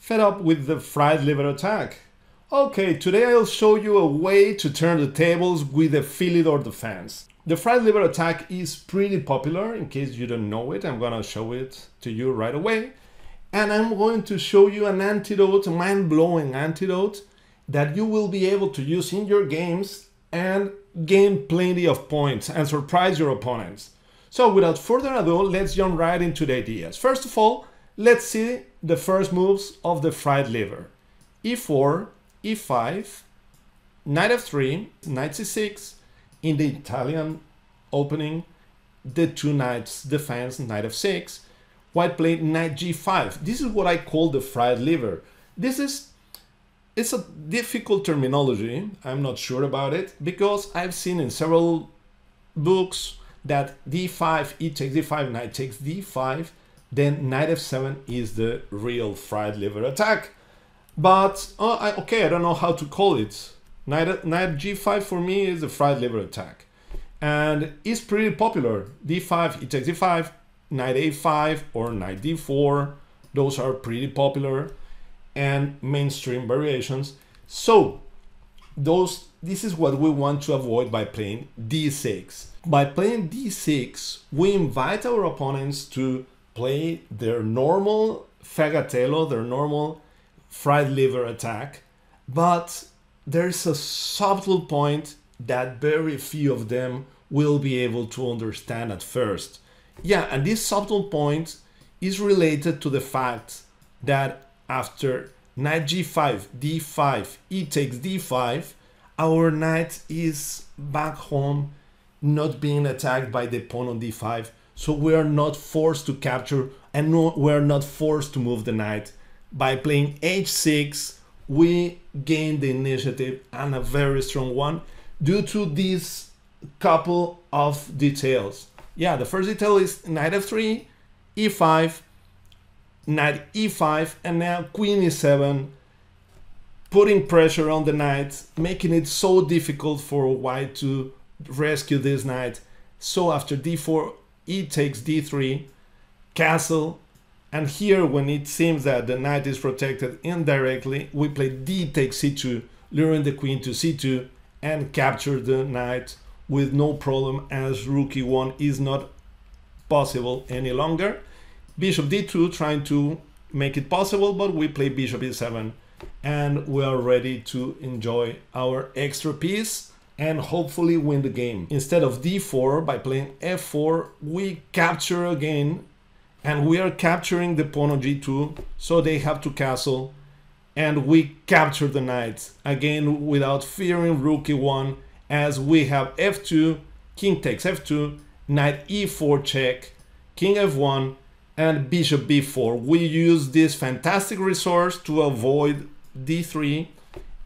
fed up with the fried liver attack. Okay, today I'll show you a way to turn the tables with the Philidor Defense. The fried liver attack is pretty popular. In case you don't know it, I'm gonna show it to you right away. And I'm going to show you an antidote, a mind-blowing antidote that you will be able to use in your games and gain plenty of points and surprise your opponents. So without further ado, let's jump right into the ideas. First of all, let's see the first moves of the fried liver. E4, E5, Knight F3, Knight C6, in the Italian opening, the two knights defense, Knight F6, white played Knight G5. This is what I call the fried liver. It's a difficult terminology, I'm not sure about it, because I've seen in several books that D5, E takes D5, Knight takes D5, then Knight F7 is the real fried liver attack. But, okay, I don't know how to call it. Knight G5 for me is a fried liver attack. And it's pretty popular. D5, E takes D5, Knight A5 or Knight D4. Those are pretty popular and mainstream variations. So, this is what we want to avoid by playing D6. By playing D6, we invite our opponents to play their normal fagatello, their normal fried liver attack, but there's a subtle point that very few of them will be able to understand at first. Yeah, and this subtle point is related to the fact that after Knight G5, D5, E takes D5, our knight is back home, not being attacked by the pawn on D5, so we are not forced to capture and we're not forced to move the knight. By playing H6, we gain the initiative, and a very strong one, due to this couple of details. Yeah, the first detail is Knight F3, E5, Knight E5, and now Queen E7, putting pressure on the knight, making it so difficult for white to rescue this knight. So after D4, E takes D3, castle, and here when it seems that the knight is protected indirectly, we play D takes C2, luring the queen to C2 and capture the knight with no problem, as rook E1 is not possible any longer. Bishop D2 trying to make it possible, but we play Bishop E7 and we are ready to enjoy our extra piece and hopefully win the game. Instead of D4, by playing F4, we capture again, and we are capturing the pawn on G2, so they have to castle, and we capture the knight again without fearing rook E1, as we have F2, king takes F2, Knight E4 check, King F1, and Bishop B4. We use this fantastic resource to avoid D3,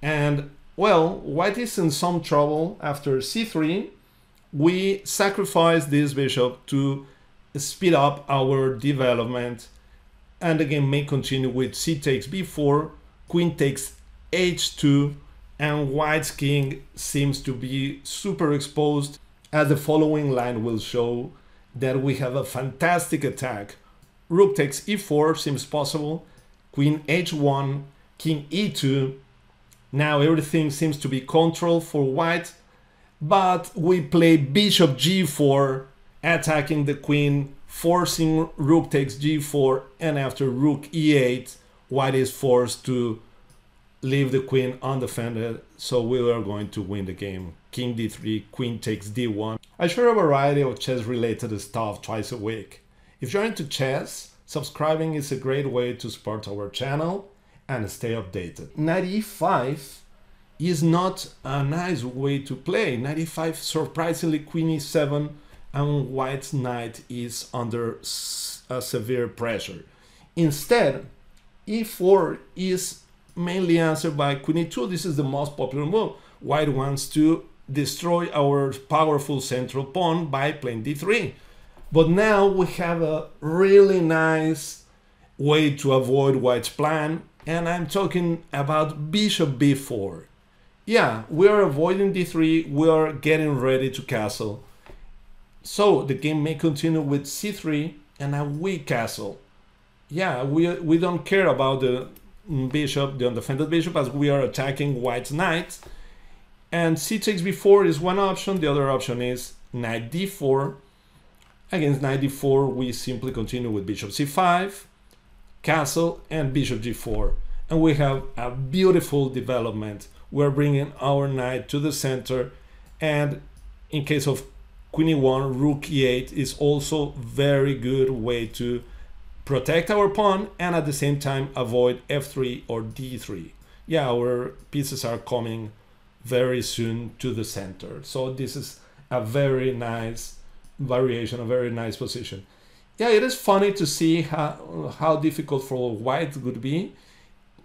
and well, white is in some trouble after C3. We sacrifice this bishop to speed up our development, and the game may continue with C takes B4, Queen takes H2, and white's king seems to be super exposed, as the following line will show that we have a fantastic attack. Rook takes E4 seems possible, Queen H1, King E2. Now everything seems to be controlled for white, but we play Bishop G4, attacking the queen, forcing rook takes G4, and after rook E8, white is forced to leave the queen undefended, so we are going to win the game. King D3, queen takes D1. I share a variety of chess-related stuff twice a week. If you're into chess, subscribing is a great way to support our channel and stay updated. Knight E5 is not a nice way to play. Knight E5, surprisingly, Queen E7, and white's knight is under severe pressure. Instead, E4 is mainly answered by Queen E2. This is the most popular move. White wants to destroy our powerful central pawn by playing D3. But now we have a really nice way to avoid white's plan, and I'm talking about Bishop B4. Yeah, we are avoiding D3, we are getting ready to castle. So the game may continue with C3 and a weak castle. Yeah, we don't care about the bishop, the undefended bishop, as we are attacking white's knight. And c takes b4 is one option. The other option is knight d4. Against knight d4, we simply continue with bishop c5, castle, and bishop g4. And we have a beautiful development. We're bringing our knight to the center, and in case of queen e1, rook e8 is also very good way to protect our pawn and at the same time avoid f3 or d3. Yeah, our pieces are coming very soon to the center. So this is a very nice variation, a very nice position. Yeah, it is funny to see how difficult for white would be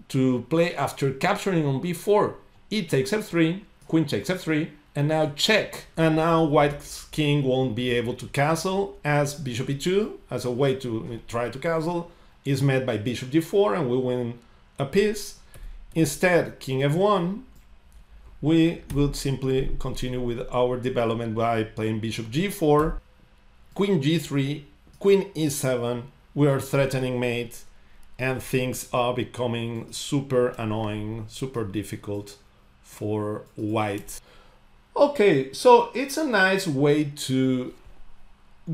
to play after capturing on b4. E takes f3, queen takes f3, and now check. And now white's king won't be able to castle, as bishop e2, as a way to try to castle, is met by bishop g4, and we win a piece. Instead, king f1, we will simply continue with our development by playing bishop g4, queen g3, queen e7, we are threatening mate, and things are becoming super annoying, super difficult for white. Okay, so it's a nice way to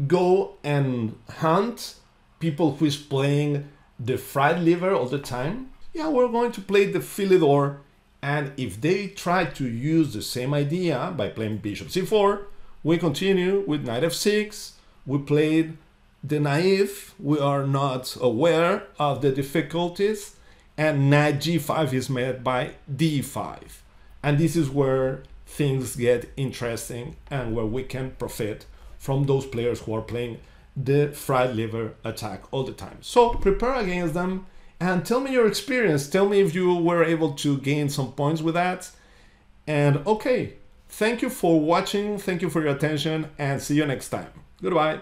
go and hunt people who is playing the fried liver all the time. Yeah, we're going to play the Philidor, and if they try to use the same idea by playing bishop c4, we continue with knight f6. We played the naive, we are not aware of the difficulties, and knight g5 is met by d5. And this is where things get interesting and where we can profit from those players who are playing the fried liver attack all the time. So prepare against them and tell me your experience. Tell me if you were able to gain some points with that. And okay, thank you for watching, thank you for your attention, and see you next time. Goodbye.